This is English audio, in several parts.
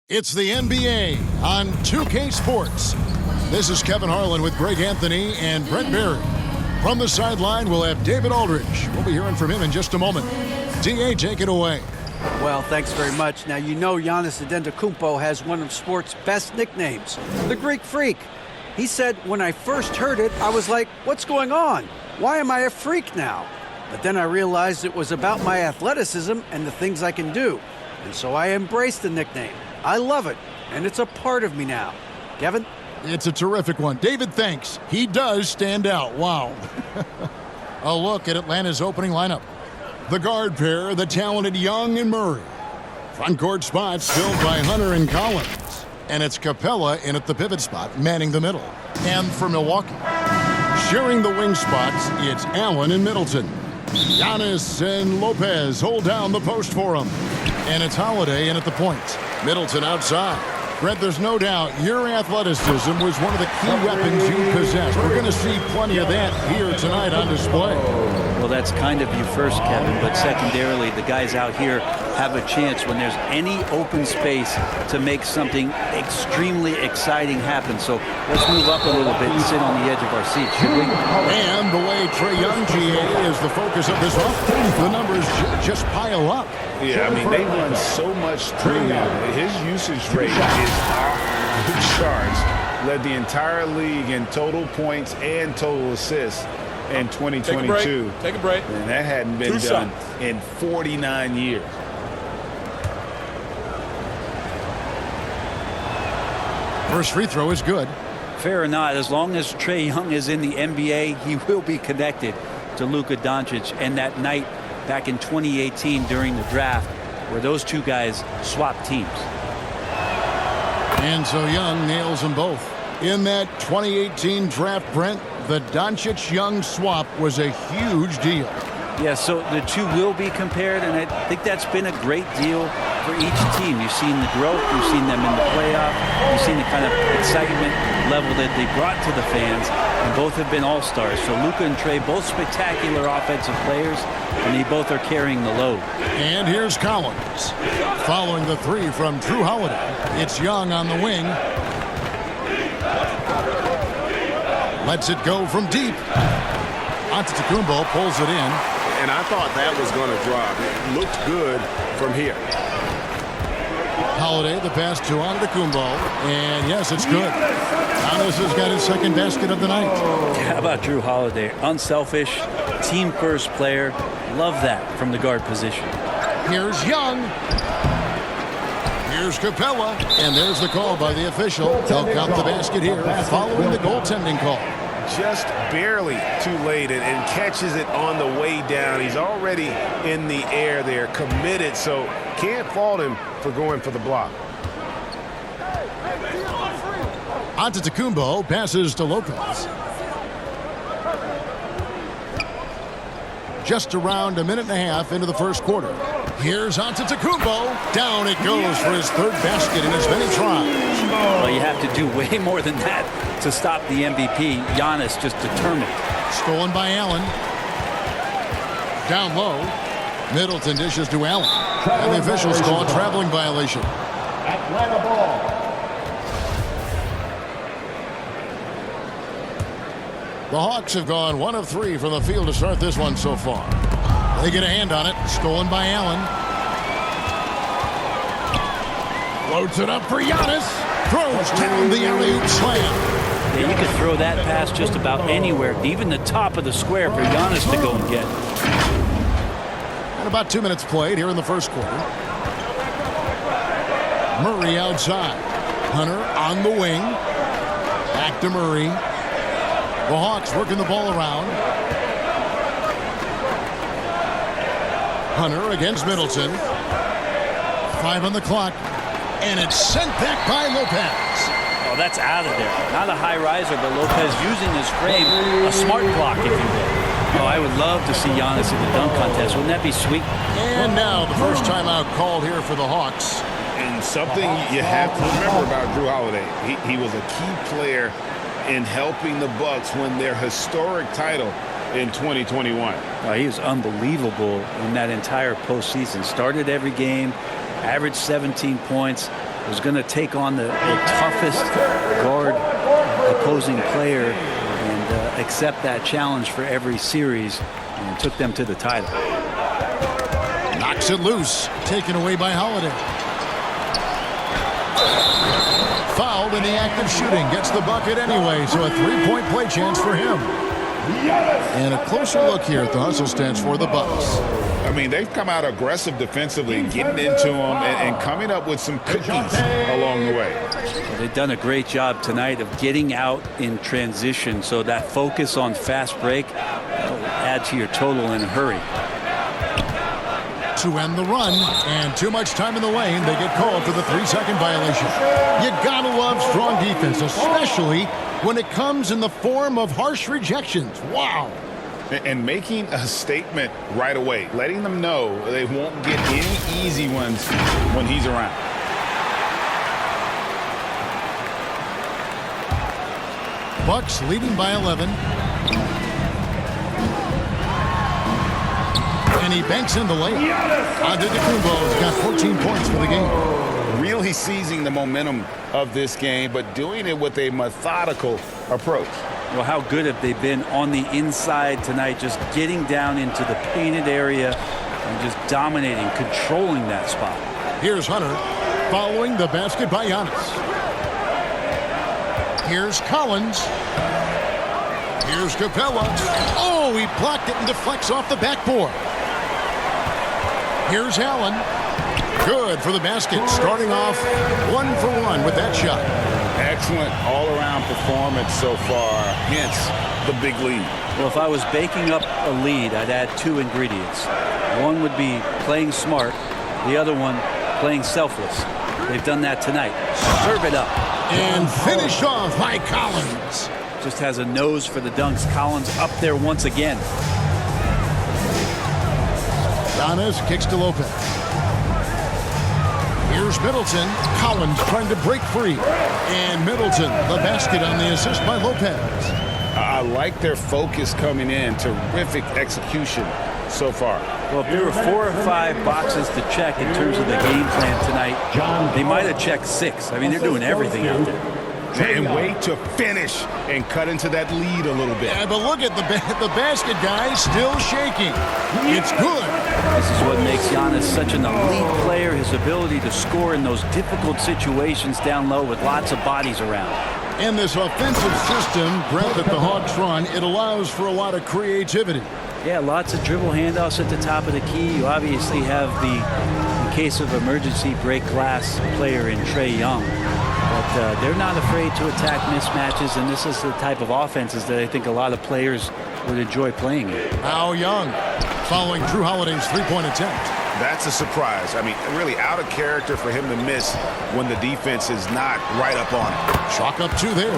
It's the NBA on 2K Sports. This is Kevin Harlan with Greg Anthony and Brent Barry. From the sideline, we'll have David Aldridge. We'll be hearing from him in just a moment. DA, take it away. Well, thanks very much. Now, you know Giannis Antetokounmpo has one of sports' best nicknames, the Greek Freak. He said, when I first heard it, I was like, what's going on? Why am I a freak now? But then I realized it was about my athleticism and the things I can do. And so I embraced the nickname. I love it, and it's a part of me now. Kevin? It's a terrific one. David, thanks. He does stand out. Wow. A look at Atlanta's opening lineup. The guard pair, the talented Young and Murray. Front court spots filled by Hunter and Collins. And it's Capella in at the pivot spot, manning the middle. And for Milwaukee, sharing the wing spots, it's Allen and Middleton. Giannis and Lopez hold down the post for him. And it's Holiday in at the point. Middleton outside. Brett, there's no doubt your athleticism was one of the key weapons you possessed. We're going to see plenty of that here tonight on display. Well, that's kind of you first, Kevin, but secondarily, the guys out here have a chance when there's any open space to make something extremely exciting happen. So let's move up a little bit and sit on the edge of our seats, should we? And the way Trae Young, GA, is the focus of this offense, the numbers just pile up. Yeah, I mean, they run so much through him. His usage rate is off the charts. Led the entire league in total points and total assists in 2022. Take a break. And that hadn't been done in 49 years. First free throw is good. Fair or not, as long as Trae Young is in the NBA, he will be connected to Luka Doncic. And that night back in 2018 during the draft where those two guys swapped teams. And so Young nails them both. In that 2018 draft, Brent, the Doncic-Young swap was a huge deal. Yeah, so the two will be compared, and I think that's been a great deal for each team. You've seen the growth, you've seen them in the playoff, you've seen the kind of excitement level that they brought to the fans, and both have been all-stars. So Luka and Trae, both spectacular offensive players, and they both are carrying the load. And here's Collins. Following the three from Drew Holiday, it's Young on the wing. Lets it go from deep. Antetokounmpo pulls it in. And I thought that was going to drop. It looked good from here. Holiday, the pass to Antetokounmpo. And yes, it's good. Giannis has got his second basket of the night. How about Drew Holiday? Unselfish, team-first player. Love that from the guard position. Here's Young. Here's Capella. And there's the call by the official. They'll count the basket here following the goaltending call. Just barely too late and catches it on the way down. He's already in the air there, committed, so can't fault him for going for the block. Antetokounmpo passes to Lopez. Just around a minute and a half into the first quarter. Here's Antetokounmpo. Down it goes for his third basket in as many tries. Well, you have to do way more than that to stop the MVP. Giannis just determined. Stolen by Allen. Down low. Middleton dishes to Allen. And the officials call a traveling violation. Atlanta ball. The Hawks have gone 1 of 3 from the field to start this one so far. They get a hand on it. Stolen by Allen. Floats it up for Giannis. Throws down the alley-oop slam. Yeah, you could throw that pass just about anywhere, even the top of the square for Giannis to go and get. And about 2 minutes played here in the first quarter. Murray outside. Hunter on the wing. Back to Murray. The Hawks working the ball around. Hunter against Middleton. 5 on the clock. And it's sent back by Lopez. Oh, that's out of there. Not a high riser, but Lopez using his frame. A smart block, if you will. Oh, I would love to see Giannis in the dunk contest. Wouldn't that be sweet? And now the first timeout called here for the Hawks. And something you have to remember about Drew Holiday. He was a key player in helping the Bucks win their historic title in 2021. He was unbelievable in that entire postseason. Started every game, averaged 17 points, was going to take on the toughest guard opposing player and accept that challenge for every series, and took them to the title. Knocks it loose, taken away by Holiday. Fouled in the act of shooting, gets the bucket anyway, so a three-point play chance for him. And a closer look here at the hustle stats for the Bucks. I mean, they've come out aggressive defensively, getting into them and coming up with some cookies along the way. They've done a great job tonight of getting out in transition, so that focus on fast break will add to your total in a hurry. To end the run, and too much time in the lane, they get called for the 3-second violation. You gotta love strong defense, especially when it comes in the form of harsh rejections. Wow. And making a statement right away, letting them know they won't get any easy ones when he's around. Bucks leading by 11. And he banks in the layup. Antetokounmpo's got 14 points for the game. Really seizing the momentum of this game, but doing it with a methodical approach. Well, how good have they been on the inside tonight, just getting down into the painted area and just dominating, controlling that spot. Here's Hunter following the basket by Giannis. Here's Collins. Here's Capella. Oh, he blocked it and deflects off the backboard. Here's Allen. Good for the basket, starting off 1 for 1 with that shot. Excellent all-around performance so far, hence the big lead. Well, if I was baking up a lead, I'd add 2 ingredients. One would be playing smart, the other one playing selfless. They've done that tonight. Serve it up. And finished off by Collins. Just has a nose for the dunks. Collins up there once again. Giannis kicks to Lopez. Here's Middleton. Collins trying to break free. And Middleton, the basket on the assist by Lopez. I like their focus coming in. Terrific execution so far. Well, if there were 4 or 5 boxes to check in terms of the game plan tonight, they might have checked 6. I mean, they're doing everything out there. And wait to finish and cut into that lead a little bit. Yeah, but look at the basket, guys, still shaking. It's good. This is what makes Giannis such an elite player, his ability to score in those difficult situations down low with lots of bodies around. In this offensive system, Brett, that the Hawks run, it allows for a lot of creativity. Yeah, lots of dribble handoffs at the top of the key. You obviously have the, in case of emergency, break glass player in Trae Young. But they're not afraid to attack mismatches, and this is the type of offenses that I think a lot of players would enjoy playing in. Now Young following Drew Holiday's three-point attempt. That's a surprise. I mean, really out of character for him to miss when the defense is not right up on him. Chalk up 2 there.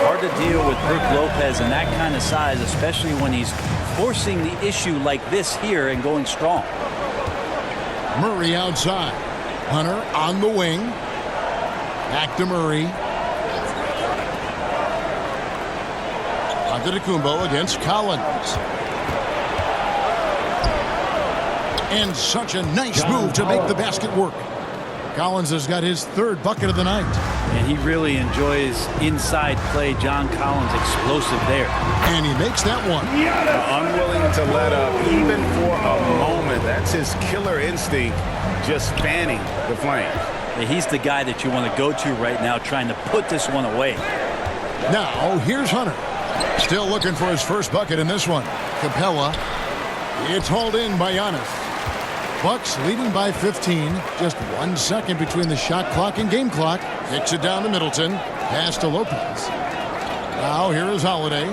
Hard to deal with Brook Lopez and that kind of size, especially when he's forcing the issue like this here and going strong. Murray outside. Hunter on the wing. Back to Murray. Antetokounmpo against Collins. And such a nice move to make the basket work. Collins has got his 3rd bucket of the night. And he really enjoys inside play. John Collins explosive there. And he makes that one. Unwilling to let up even for a moment. That's his killer instinct, just fanning the flames. He's the guy that you want to go to right now, trying to put this one away. Now, here's Hunter. Still looking for his first bucket in this one. Capella. It's hauled in by Giannis. Bucks leading by 15. Just 1 second between the shot clock and game clock. Kicks it down to Middleton. Pass to Lopez. Now here is Holiday.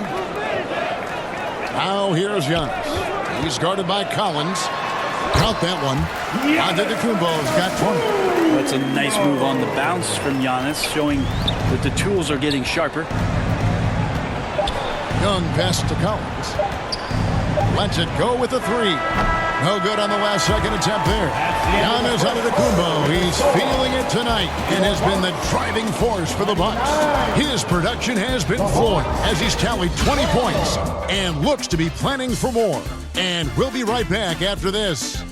Now here's Giannis. He's guarded by Collins. Count that one. Antetokounmpo's got 20. That's a nice move on the bounce from Giannis, showing that the tools are getting sharper. Young pass to Collins. Lets it go with a 3. No good on the last second attempt there. Giannis Antetokounmpo, he's feeling it tonight and has been the driving force for the Bucks. His production has been flowing as he's tallied 20 points and looks to be planning for more. And we'll be right back after this.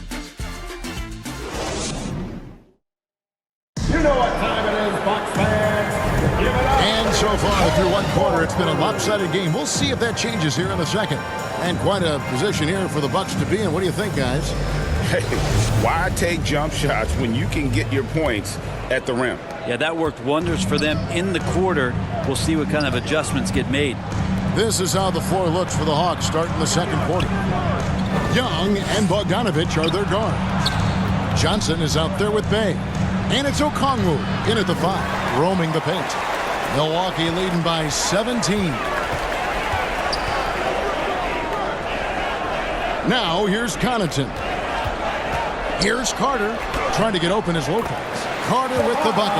Bucks fans, give it up. And so far through one quarter, it's been a lopsided game. We'll see if that changes here in the second. And quite a position here for the Bucks to be in. What do you think, guys? Hey, why take jump shots when you can get your points at the rim? Yeah, that worked wonders for them in the quarter. We'll see what kind of adjustments get made. This is how the floor looks for the Hawks starting the second quarter. Young and Bogdanovich are their guards. Johnson is out there with Bay. And it's Okongwu in at the 5, roaming the paint. Milwaukee leading by 17. Now here's Connaughton. Here's Carter trying to get open as Lopez. Carter with the bucket.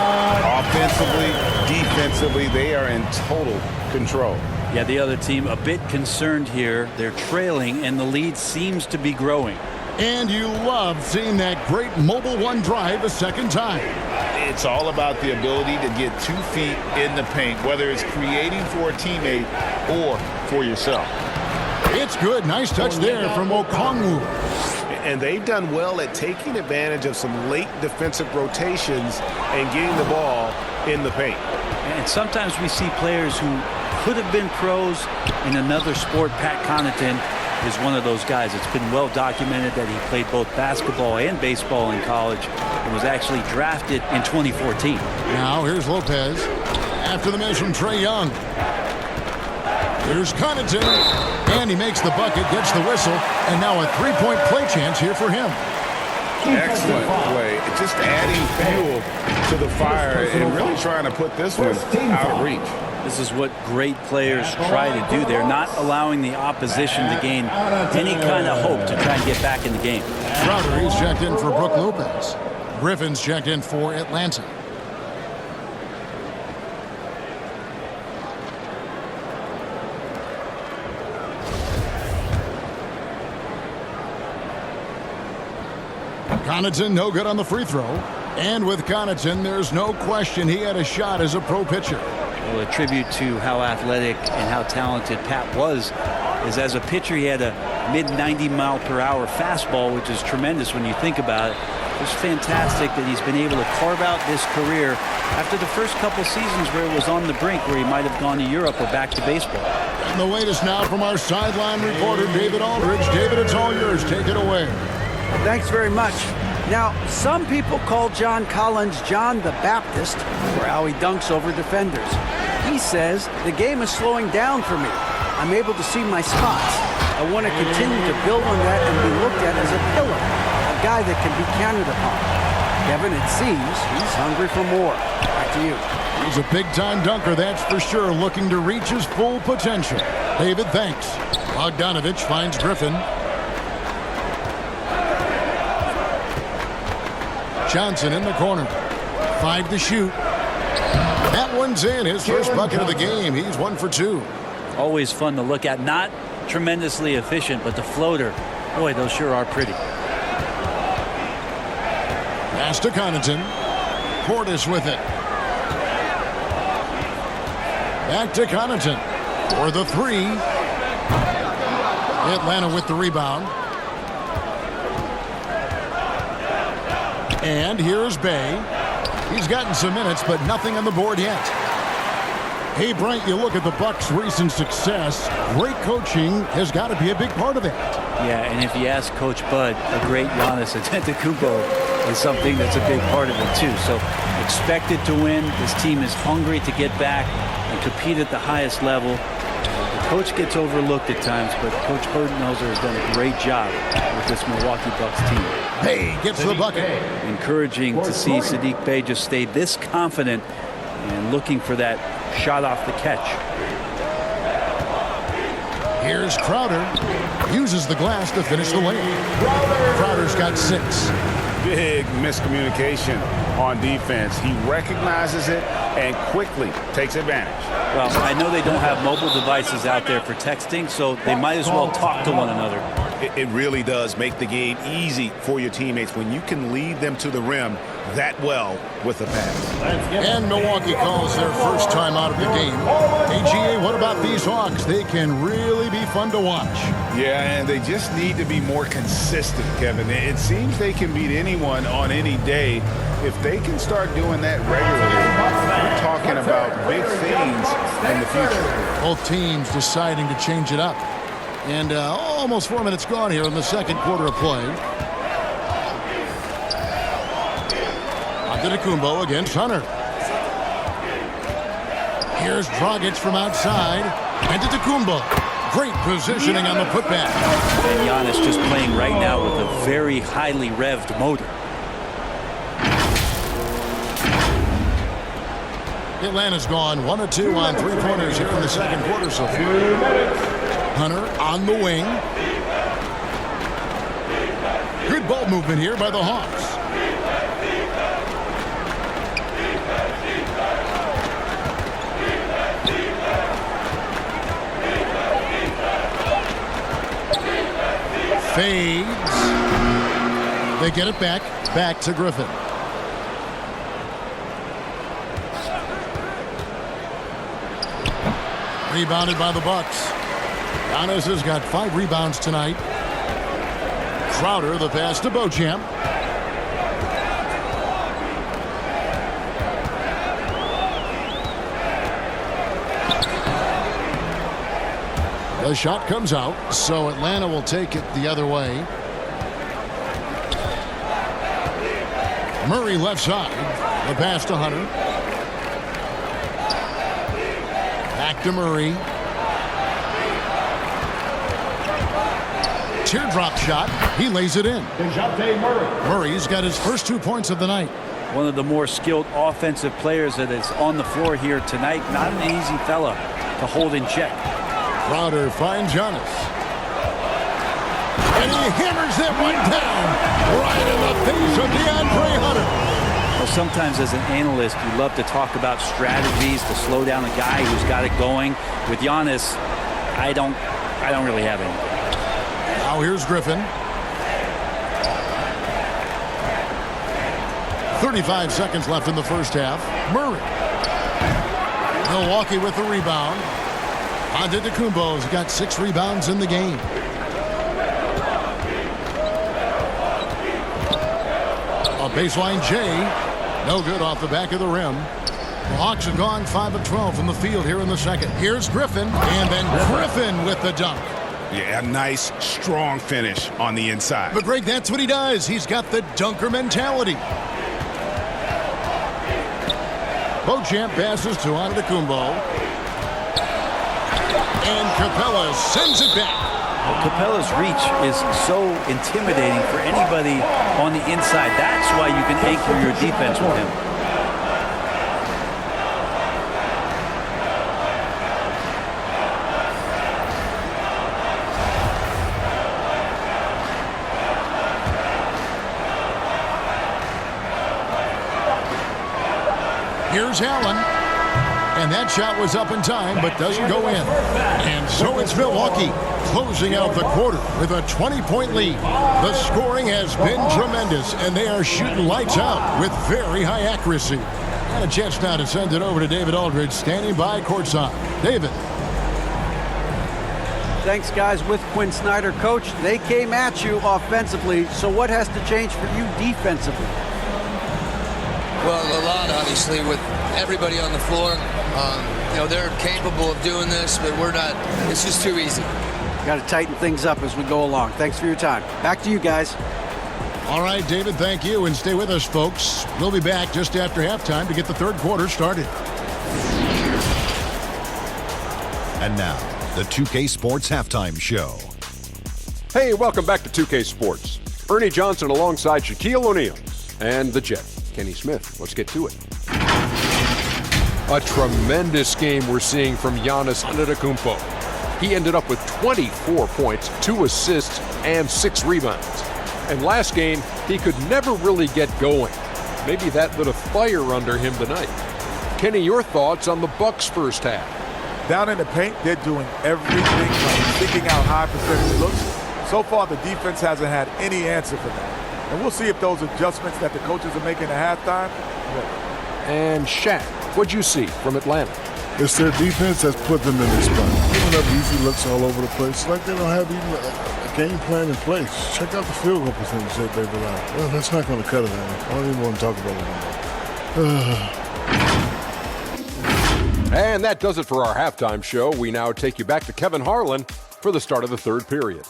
Offensively, defensively, they are in total control. Yeah, the other team a bit concerned here. They're trailing, and the lead seems to be growing. And you love seeing that great mobile one drive a second time. It's all about the ability to get 2 feet in the paint, whether it's creating for a teammate or for yourself. It's good. Nice touch there from Okongwu. And they've done well at taking advantage of some late defensive rotations and getting the ball in the paint. And sometimes we see players who could have been pros in another sport. Pat Connaughton is one of those guys. It's been well documented that he played both basketball and baseball in college and was actually drafted in 2014. Now here's Lopez. After the miss from Trae Young. Here's Connaughton. And he makes the bucket, gets the whistle, and now a three-point play chance here for him. Excellent play. Just adding fuel to the fire and really trying to put this one out of reach. This is what great players try to do. They're not allowing the opposition to gain any kind of hope to try and get back in the game. Crowder, he's checked in for Brook Lopez. Griffin's checked in for Atlanta. Connaughton no good on the free throw. And with Connaughton, there's no question he had a shot as a pro pitcher. Well, a tribute to how athletic and how talented Pat was is as a pitcher he had a mid-90-mile-per-hour fastball, which is tremendous when you think about it. It's fantastic that he's been able to carve out this career after the first couple seasons where it was on the brink, where he might have gone to Europe or back to baseball. And the latest now from our sideline reporter, David Aldridge. David, it's all yours. Take it away. Thanks very much. Now, some people call John Collins John the Baptist for how he dunks over defenders. He says, the game is slowing down for me. I'm able to see my spots. I want to continue to build on that and be looked at as a pillar, a guy that can be counted upon. Kevin, it seems he's hungry for more. Back to you. He's a big-time dunker, that's for sure, looking to reach his full potential. David, thanks. Bogdanovich finds Griffin. Johnson in the corner. 5 to shoot. That one's in. His first bucket of the game. He's 1 for 2. Always fun to look at. Not tremendously efficient, but the floater, boy, those sure are pretty. Pass to Connaughton. Portis with it. Back to Connaughton for the 3. Atlanta with the rebound. And here's Bay. He's gotten some minutes, but nothing on the board yet. Hey, Brent, you look at the Bucks' recent success. Great coaching has got to be a big part of it. Yeah, and if you ask Coach Bud, a great Giannis Antetokounmpo is something that's a big part of it, too. So expected to win. This team is hungry to get back and compete at the highest level. The coach gets overlooked at times, but Coach Budenholzer has done a great job with this Milwaukee Bucks team. Bay gets the bucket. Encouraging to see Saddiq Bey just stay this confident and looking for that shot off the catch. Here's Crowder. Uses the glass to finish the layup. Crowder's got 6. Big miscommunication on defense. He recognizes it and quickly takes advantage. Well, I know they don't have mobile devices out there for texting, so they might as well talk to one another. It really does make the game easy for your teammates when you can lead them to the rim that well with a pass. And Milwaukee calls their first time out of the game. Hey, GA, what about these Hawks? They can really be fun to watch. Yeah, and they just need to be more consistent, Kevin. It seems they can beat anyone on any day. If they can start doing that regularly, big things in the future. Both teams deciding to change it up. And almost 4 minutes gone here in the second quarter of play. Antetokounmpo against Hunter. Here's Dragic from outside. Antetokounmpo. Great positioning on the putback. And Giannis just playing right now with a very highly revved motor. Atlanta's gone 1 of 2 on three-pointers here in the second quarter so far. Hunter on the wing. Good ball movement here by the Hawks. Fades. They get it back to Griffin. Rebounded by the Bucks. Giannis has got 5 rebounds tonight. Crowder the pass to Beauchamp. The shot comes out, so Atlanta will take it the other way. Murray left side. The pass to Hunter. Back to Murray. Teardrop shot. He lays it in. Murray's got his first 2 points of the night. One of the more skilled offensive players that is on the floor here tonight. Not an easy fella to hold in check. Crowder finds Giannis. And he hammers that one down right in the face of DeAndre Hunter. Well, sometimes as an analyst, you love to talk about strategies to slow down a guy who's got it going. With Giannis, I don't really have any. Now here's Griffin. 35 seconds left in the first half. Murray. Milwaukee with the rebound. Antetokounmpo's got 6 rebounds in the game. A baseline J. No good off the back of the rim. The Hawks have gone 5 of 12 from the field here in the second. Here's Griffin. And then Griffin with the dunk. Yeah, a nice, strong finish on the inside. But Greg, that's what he does. He's got the dunker mentality. Beauchamp passes to Antetokounmpo. And Capella sends it back. Well, Capella's reach is so intimidating for anybody on the inside. That's why you can anchor your defense with him. Here's Allen. And that shot was up in time, but doesn't go in. And so it's Milwaukee closing out the quarter with a 20-point lead. The scoring has been tremendous, and they are shooting lights out with very high accuracy. And a chance now to send it over to David Aldridge, standing by courtside. David. Thanks, guys. With Quinn Snyder, coach, they came at you offensively. So what has to change for you defensively? Well, a lot, obviously, with everybody on the floor. You know, they're capable of doing this, but we're not. It's just too easy. Got to tighten things up as we go along. Thanks for your time. Back to you guys. All right, David, thank you. And stay with us, folks. We'll be back just after halftime to get the third quarter started. And now, the 2K Sports Halftime Show. Hey, welcome back to 2K Sports. Ernie Johnson alongside Shaquille O'Neal and the Jet, Kenny Smith. Let's get to it. A tremendous game we're seeing from Giannis Antetokounmpo. He ended up with 24 points, 2 assists, and 6 rebounds. And last game, he could never really get going. Maybe that lit a fire under him tonight. Kenny, your thoughts on the Bucks' first half? Down in the paint, they're doing everything right, seeking out high percentage looks. So far, the defense hasn't had any answer for that. And we'll see if those adjustments that the coaches are making at halftime work. And Shaq, what'd you see from Atlanta? It's their defense that's put them in this spot. Giving up easy looks all over the place. Like they don't have even a game plan in place. Check out the field goal percentage that they've allowed. Well, that's not going to cut it, man. I don't even want to talk about it anymore. And that does it for our halftime show. We now take you back to Kevin Harlan for the start of the third period.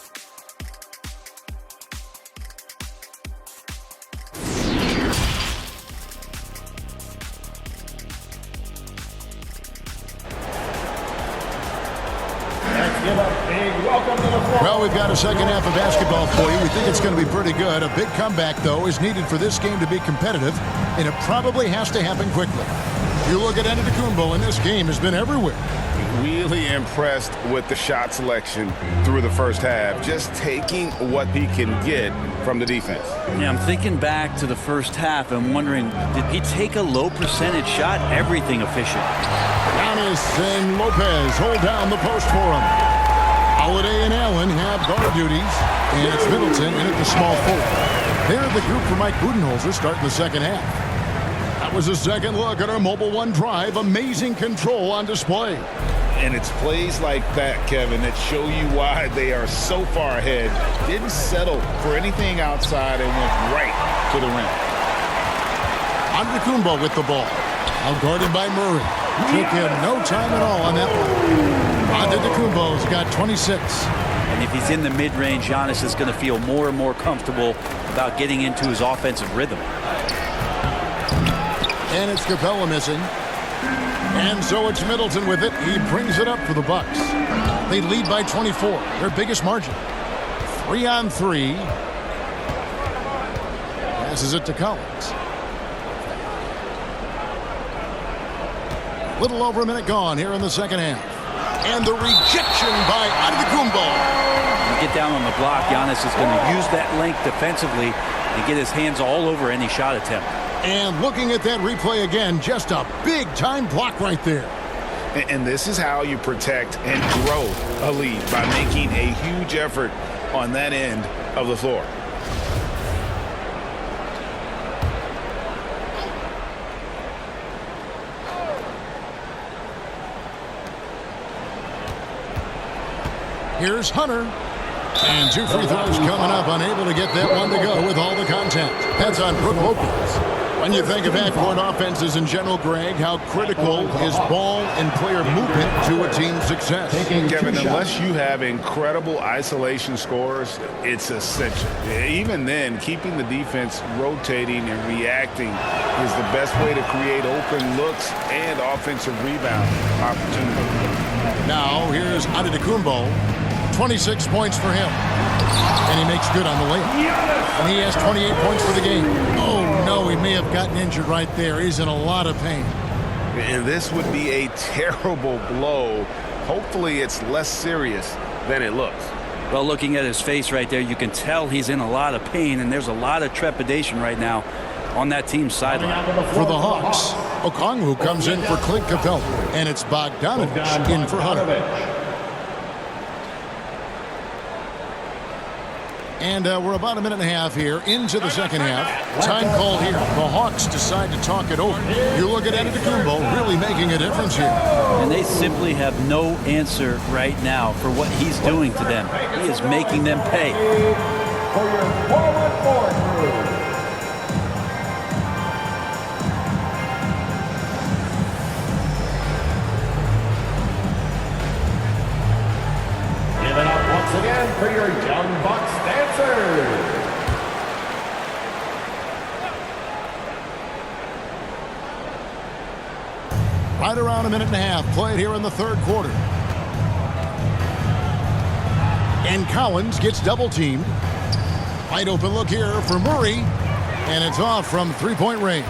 Well, we've got a second half of basketball for you. We think it's going to be pretty good. A big comeback, though, is needed for this game to be competitive, and it probably has to happen quickly. You look at Antetokounmpo, and this game has been everywhere. Really impressed with the shot selection through the first half, just taking what he can get from the defense. Yeah, I'm thinking back to the first half and wondering, did he take a low percentage shot? Everything efficient. Giannis and Lopez hold down the post for him. Holiday and Allen have guard duties, and it's Middleton in at the small forward. They're the group for Mike Budenholzer starting the second half. That was a second look at our Mobile One drive. Amazing control on display. And it's plays like that, Kevin, that show you why they are so far ahead. Didn't settle for anything outside and went right to the rim. Antetokounmpo with the ball. Out guarded by Murray. Took him no time at all on that one. Antetokounmpo's got 26. And if he's in the mid-range, Giannis is going to feel more and more comfortable about getting into his offensive rhythm. And it's Capella missing. And so it's Middleton with it. He brings it up for the Bucks. They lead by 24, their biggest margin. 3-on-3. Passes it to Collins. Little over a minute gone here in the second half. And the rejection by Antetokounmpo. You get down on the block, Giannis is going to use that length defensively and get his hands all over any shot attempt. And looking at that replay again, just a big-time block right there. And this is how you protect and grow a lead, by making a huge effort on that end of the floor. Here's Hunter. And 2 free throws coming up, unable to get that one to go with all the contact. That's on Brook Lopez. When you think of backcourt offenses in general, Greg, how critical is ball and player movement to a team's success? Kevin, unless you have incredible isolation scores, it's essential. Even then, keeping the defense rotating and reacting is the best way to create open looks and offensive rebound opportunities. Now, here's Antetokounmpo. 26 points for him. And he makes good on the layup. And he has 28 points for the game. Oh, no, he may have gotten injured right there. He's in a lot of pain. And this would be a terrible blow. Hopefully it's less serious than it looks. Well, looking at his face right there, you can tell he's in a lot of pain, and there's a lot of trepidation right now on that team's sideline. For the Hawks, Okongwu comes in for Clint Capella, and it's Bogdanovich in for Hunter. And we're about a minute and a half here into the second half. Time called here. The Hawks decide to talk it over. You look at Antetokounmpo really making a difference here. And they simply have no answer right now for what he's doing to them. He is making them pay. For your forward crew. Give it up once again for your Young Bucks dancers. Right around a minute and a half played here in the third quarter. And Collins gets double-teamed. Wide open look here for Murray. And it's off from three-point range.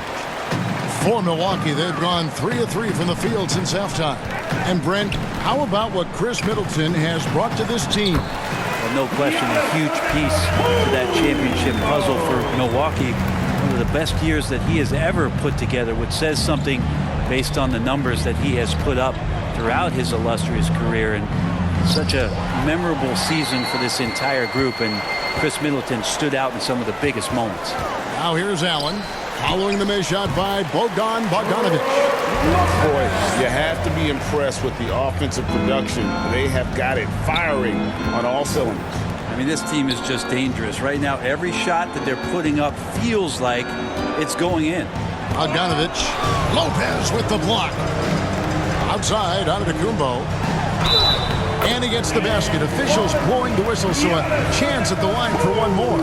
For Milwaukee, they've gone 3 of 3 from the field since halftime. And Brent, how about what Chris Middleton has brought to this team? Well, no question, a huge piece to that championship puzzle for Milwaukee. One of the best years that he has ever put together, which says something based on the numbers that he has put up throughout his illustrious career. And such a memorable season for this entire group. And Chris Middleton stood out in some of the biggest moments. Now here's Allen. Following the miss shot by Bogdanovich. Boy, you have to be impressed with the offensive production. They have got it firing on all cylinders. I mean, this team is just dangerous. Right now, every shot that they're putting up feels like it's going in. Bogdanovich. Lopez with the block. Outside, Antetokounmpo. And he gets the basket. Officials blowing the whistle, so a chance at the line for one more.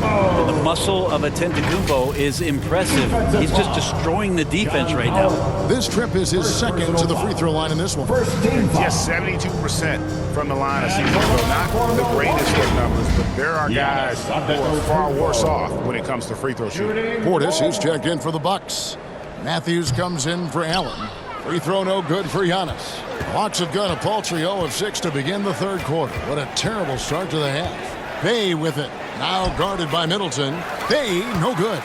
Well, the muscle of Antetokounmpo is impressive. He's just destroying the defense right now. This trip is his second to the free throw line in this one. Just 72% from the line of season. So not the greatest of numbers, but there are guys who are far worse off when it comes to free throw shooting. Portis, he's checked in for the Bucks. Matthews comes in for Allen. Free throw no good for Giannis. Hawks have gone a paltry 0 of 6 to begin the third quarter. What a terrible start to the half. Bay with it. Now guarded by Middleton. Bay, no good.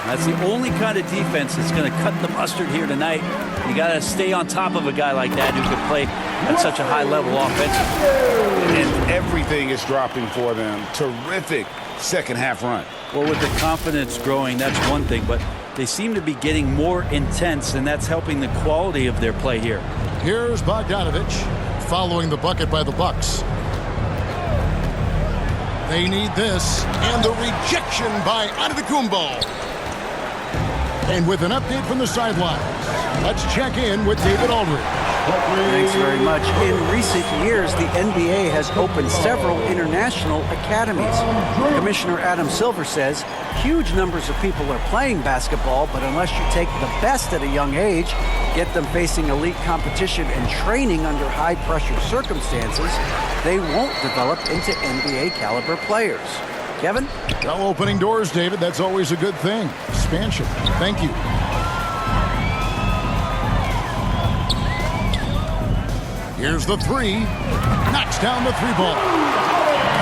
That's the only kind of defense that's going to cut the mustard here tonight. You got to stay on top of a guy like that who can play at such a high level offensively. And everything is dropping for them. Terrific second half run. Well, with the confidence growing, that's one thing, but they seem to be getting more intense, and that's helping the quality of their play here. Here's Bogdanovich following the bucket by the Bucks. They need this, and the rejection by Antetokounmpo. And with an update from the sideline, let's check in with David Aldridge. Thanks very much. In recent years, the NBA has opened several international academies. Commissioner Adam Silver says huge numbers of people are playing basketball, but unless you take the best at a young age, get them facing elite competition and training under high-pressure circumstances, they won't develop into NBA-caliber players. Kevin? Well, opening doors, David. That's always a good thing. Expansion. Thank you. Here's the three. Knocks down the three ball.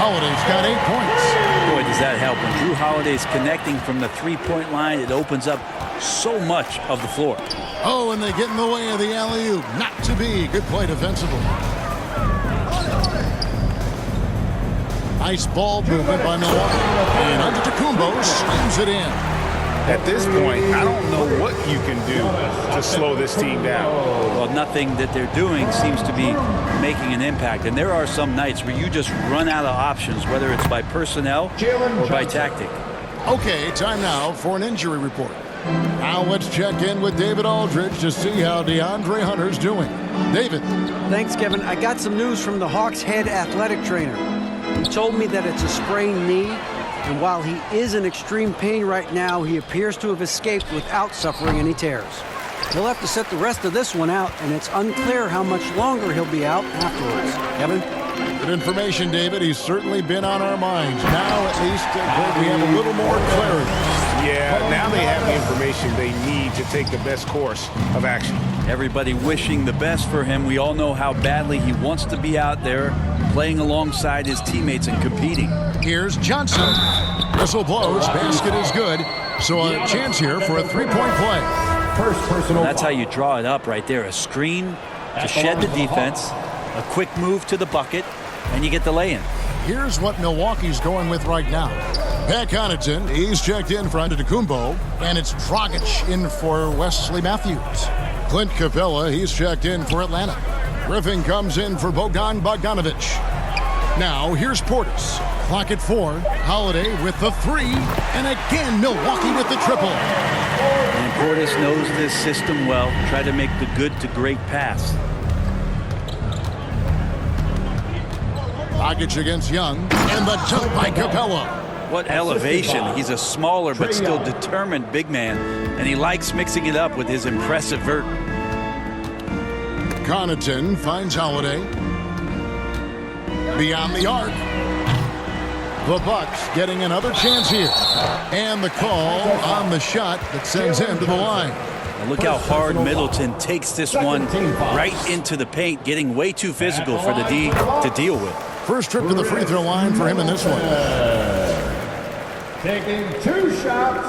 Holiday's got 8 points. Boy, does that help. When Drew Holiday's connecting from the three-point line, it opens up so much of the floor. Oh, and they get in the way of the alley-oop. Not to be. Good play defensively. Nice ball movement by Milwaukee. And Antetokounmpo slams it in. At this point, I don't know what you can do to slow this team down. Well, nothing that they're doing seems to be making an impact. And there are some nights where you just run out of options, whether it's by personnel or by tactic. Okay, time now for an injury report. Now let's check in with David Aldridge to see how DeAndre Hunter's doing. David. Thanks, Kevin. I got some news from the Hawks' head athletic trainer. He told me that it's a sprained knee, and while he is in extreme pain right now, he appears to have escaped without suffering any tears. He'll have to sit the rest of this one out, and it's unclear how much longer he'll be out afterwards. Kevin? Good information, David. He's certainly been on our minds. Now, at least, we have a little more clarity. Yeah, now they have the information they need to take the best course of action. Everybody wishing the best for him. We all know how badly he wants to be out there playing alongside his teammates and competing. Here's Johnson. Whistle blows. Basket is good. So a chance here for a three-point play. First personal. That's how you draw it up right there. A screen to shed the defense, a quick move to the bucket, and you get the lay-in. Here's what Milwaukee's going with right now. Pat Connaughton, he's checked in for Antetokounmpo, and it's Dragic in for Wesley Matthews. Clint Capella, he's checked in for Atlanta. Griffin comes in for Bogdanovich. Now, here's Portis. Clock at 4. Holiday with the 3. And again, Milwaukee with the triple. And Portis knows this system well. Try to make the good to great pass. Dragic against Young. And the jump by Capella. What elevation. He's a smaller but still determined big man. And he likes mixing it up with his impressive vert. Connaughton finds Holiday. Beyond the arc. The Bucks getting another chance here. And the call on the shot that sends him to the line. And look how hard Middleton takes this one right into the paint, getting way too physical for the D to deal with. First trip to the free throw line for him in this one. Taking 2 shots.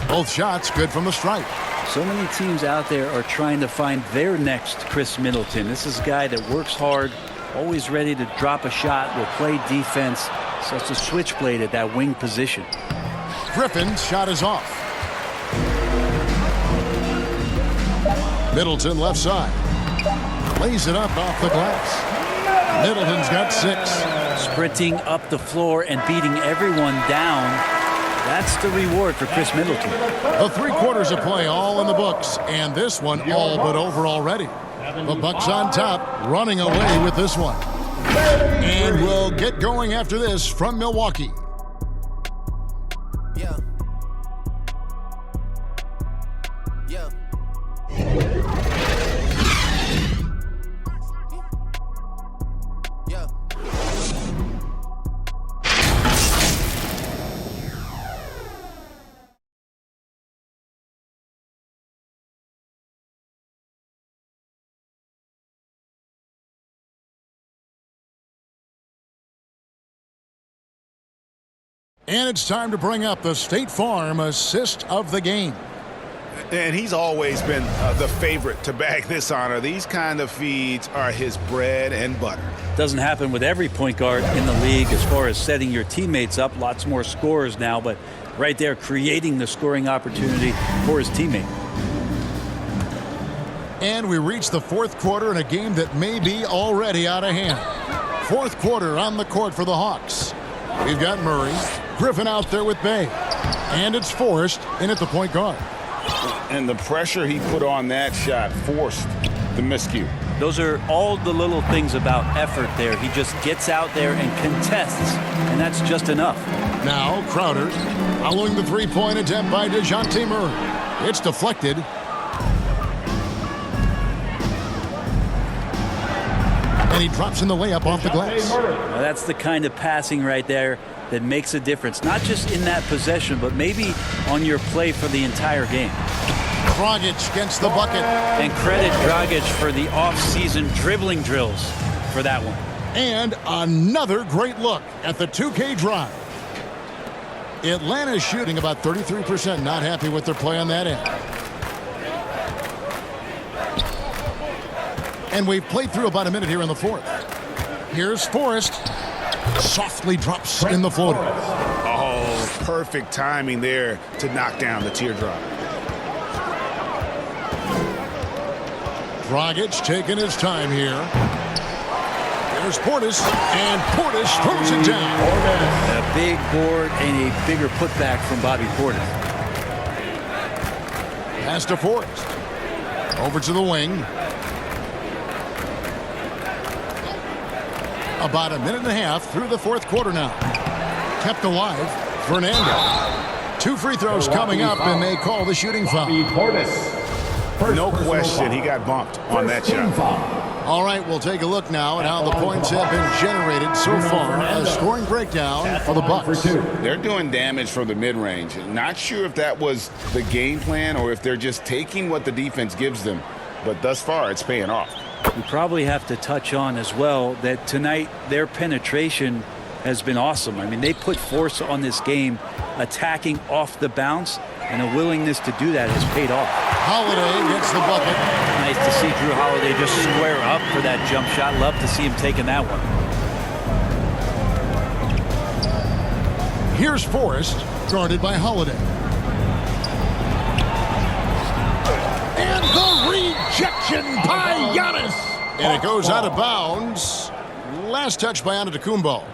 Both shots good from the stripe. So many teams out there are trying to find their next Chris Middleton. This is a guy that works hard, always ready to drop a shot, will play defense, such a switchblade at that wing position. Griffin's shot is off. Middleton left side. Lays it up off the glass. Middleton's got 6. Sprinting up the floor and beating everyone down. That's the reward for Chris Middleton. The 3 quarters of play all in the books, and this one all but over already. The Bucks on top, running away with this one. And we'll get going after this from Milwaukee. Yeah. Yeah. Yeah. And it's time to bring up the State Farm assist of the game. And he's always been the favorite to bag this honor. These kind of feeds are his bread and butter. Doesn't happen with every point guard in the league as far as setting your teammates up. Lots more scorers now, but right there creating the scoring opportunity for his teammate. And we reach the 4th quarter in a game that may be already out of hand. 4th quarter on the court for the Hawks. We've got Murray, Griffin out there with Bay. And it's Forrest in at the point guard. And the pressure he put on that shot forced the miscue. Those are all the little things about effort there. He just gets out there and contests, and that's just enough. Now Crowder following the 3-point attempt by DeJounte Murray. It's deflected. And he drops in the layup off the glass. Now that's the kind of passing right there that makes a difference, not just in that possession, but maybe on your play for the entire game. Dragic gets the bucket. And credit Dragic for the off-season dribbling drills for that one. And another great look at the 2K drive. Atlanta's shooting about 33%. Not happy with their play on that end. And we've played through about a minute here in the 4th. Here's Forrest. Softly drops in the floater. Oh, perfect timing there to knock down the teardrop. Dragic taking his time here. There's Portis, and Portis throws it down. A big board and a bigger putback from Bobby Portis. Pass to Forrest. Over to the wing. About a minute and a half through the 4th quarter now. Kept alive, Fernando. 2 free throws coming up, and they call the shooting foul. No question, he got bumped on that shot. All right, we'll take a look now at how the points have been generated so far. A scoring breakdown for the Bucks. They're doing damage from the mid-range. Not sure if that was the game plan or if they're just taking what the defense gives them. But thus far, it's paying off. We probably have to touch on as well that tonight their penetration has been awesome. I mean, they put force on this game, attacking off the bounce, and a willingness to do that has paid off. Holiday gets the bucket. Nice to see Drew Holiday just square up for that jump shot. Love to see him taking that one. Here's Forrest, guarded by Holiday. And the rejection by Giannis. And it goes out of bounds. Last touch by Antetokounmpo.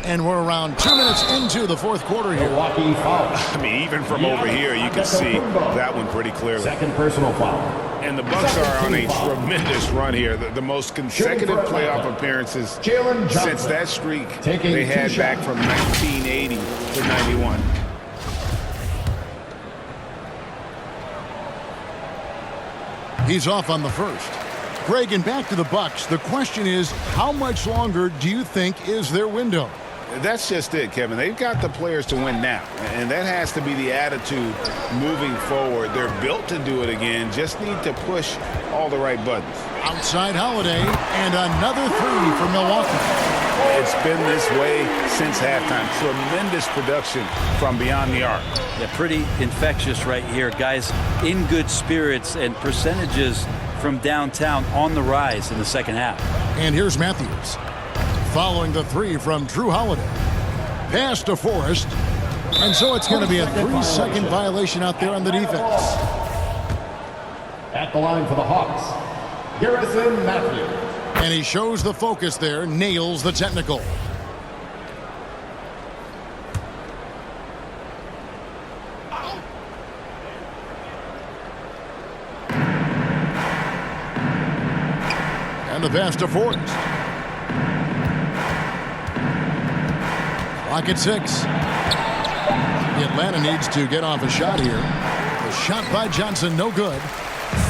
And we're around 2 minutes into the 4th quarter here. I mean, even from over here, you can see that one pretty clearly. Second personal foul. And the Bucks are on a tremendous run here. The most consecutive playoff appearances since that streak they had back from 1980 to 91. He's off on the first. Greg, and back to the Bucks. The question is, how much longer do you think is their window? That's just it, Kevin. They've got the players to win now, and that has to be the attitude moving forward. They're built to do it again, just need to push all the right buttons. Outside Holiday, and another 3 for Milwaukee. It's been this way since halftime. Tremendous production from beyond the arc. Yeah, pretty infectious right here. Guys in good spirits, and percentages from downtown on the rise in the second half. And here's Matthews. Following the 3 from Drew Holiday. Pass to Forrest. And so it's going to be a 3-second violation out there on the defense. At the line for the Hawks, Garrison Matthews. And he shows the focus there, nails the technical. And the pass to Forrest. Clock at 6. The Atlanta needs to get off a shot here. The shot by Johnson, no good.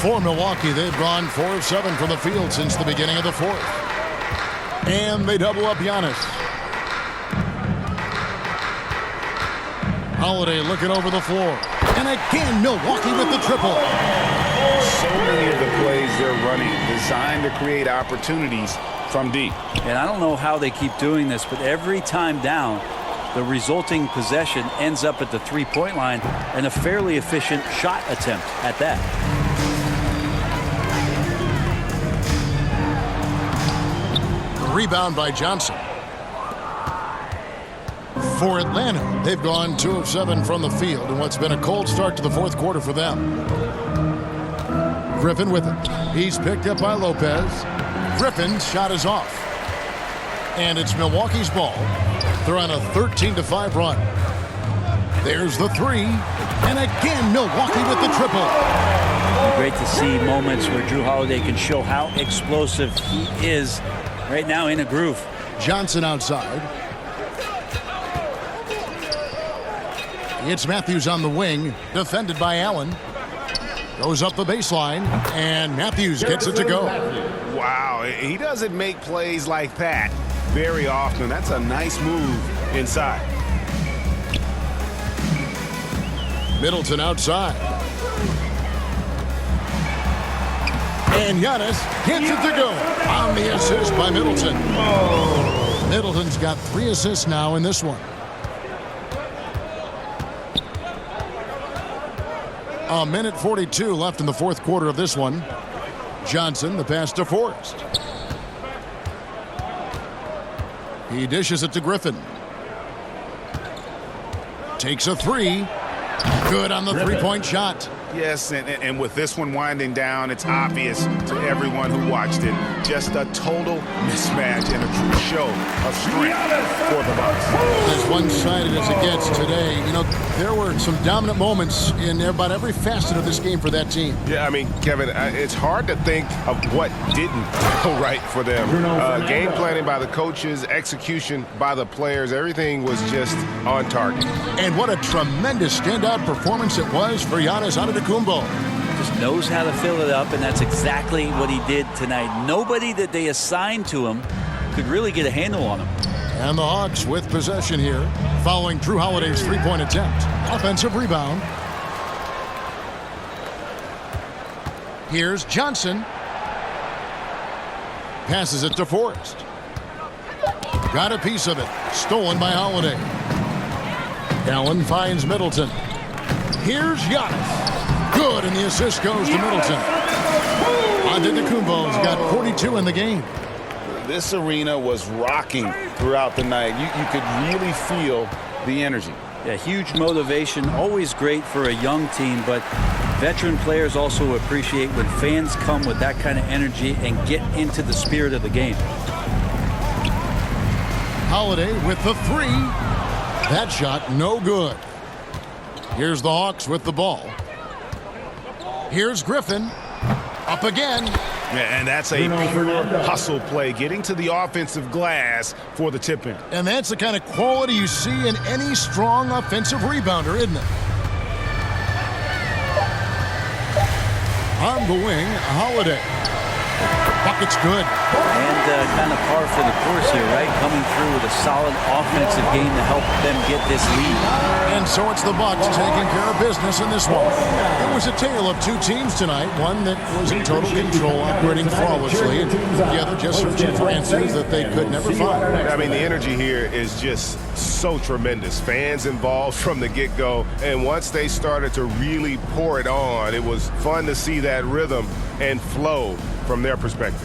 For Milwaukee, they've gone 4 of 7 from the field since the beginning of the fourth. And they double up Giannis. Holiday looking over the floor. And again, Milwaukee with the triple. So many of the plays they're running designed to create opportunities from deep. And I don't know how they keep doing this, but every time down, the resulting possession ends up at the three-point line and a fairly efficient shot attempt at that. Rebound by Johnson. For Atlanta, they've gone 2 of 7 from the field in what's been a cold start to the fourth quarter for them. Griffin with it. He's picked up by Lopez. Griffin's shot is off. And it's Milwaukee's ball. They're on a 13-5 run. There's the 3. And again, Milwaukee with the triple. Great to see moments where Drew Holiday can show how explosive he is right now in a groove. Johnson outside. It's Matthews on the wing, defended by Allen. Goes up the baseline, and Matthews gets it to go. Wow, he doesn't make plays like that very often. That's a nice move inside. Middleton outside. And Giannis gets it to go on the assist by Middleton. Middleton's got 3 assists now in this one. A minute 42 left in the fourth quarter of this one. Johnson, the pass to Forrest. He dishes it to Griffin. Takes a 3. Good on the three-point shot. Yes, and with this one winding down, it's obvious to everyone who watched it. Just a total mismatch and a true show of strength for the Bucks. As one-sided as it gets today, you know, there were some dominant moments in about every facet of this game for that team. Yeah, I mean, Kevin, it's hard to think of what didn't go right for them. Game planning by the coaches, execution by the players, everything was just on target. And what a tremendous standout performance it was for Giannis Antetokounmpo. Just knows how to fill it up, and that's exactly what he did tonight. Nobody that they assigned to him could really get a handle on him. And the Hawks with possession here, following Drew Holiday's three-point attempt. Offensive rebound. Here's Johnson. Passes it to Forrest. Got a piece of it. Stolen by Holiday. Allen finds Middleton. Here's Giannis. Good, and the assist goes to Middleton. Antetokounmpo's got 42 in the game. This arena was rocking throughout the night. You could really feel the energy. Yeah, huge motivation, always great for a young team, but veteran players also appreciate when fans come with that kind of energy and get into the spirit of the game. Holiday with the 3. That shot no good. Here's the Hawks with the ball. Here's Griffin. Up again. Yeah, and that's a pure hustle play, getting to the offensive glass for the tip-in. And that's the kind of quality you see in any strong offensive rebounder, isn't it? On the wing, Holiday. Bucket's good. And kind of par for the course here, right? Coming through with a solid offensive game to help them get this lead. And so it's the Bucks taking care of business in this one. It was a tale of two teams tonight. One that was in total control, operating flawlessly, and the other just searching for answers that they could never find. I mean, the energy here is just so tremendous. Fans involved from the get-go, and once they started to really pour it on, it was fun to see that rhythm and flow from their perspective.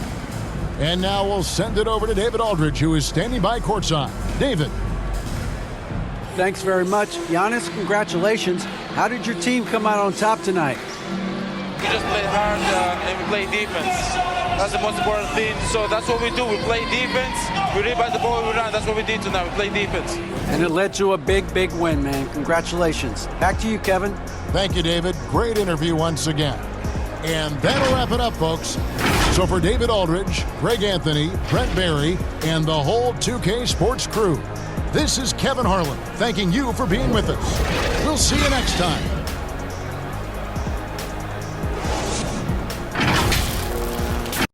And now we'll send it over to David Aldridge, who is standing by courtside. David. thanks very much. Giannis, congratulations. How did your team come out on top tonight? We just play hard and we play defense. That's the most important thing. So that's what we do. We play defense. We rebound the ball, we run. That's what we did tonight. We play defense. And it led to a big, big win, man. Congratulations. Back to you, Kevin. Thank you, David. Great interview once again. And that'll wrap it up, folks. So for David Aldridge, Greg Anthony, Brent Barry, and the whole 2K Sports crew, this is Kevin Harlan thanking you for being with us. We'll see you next time.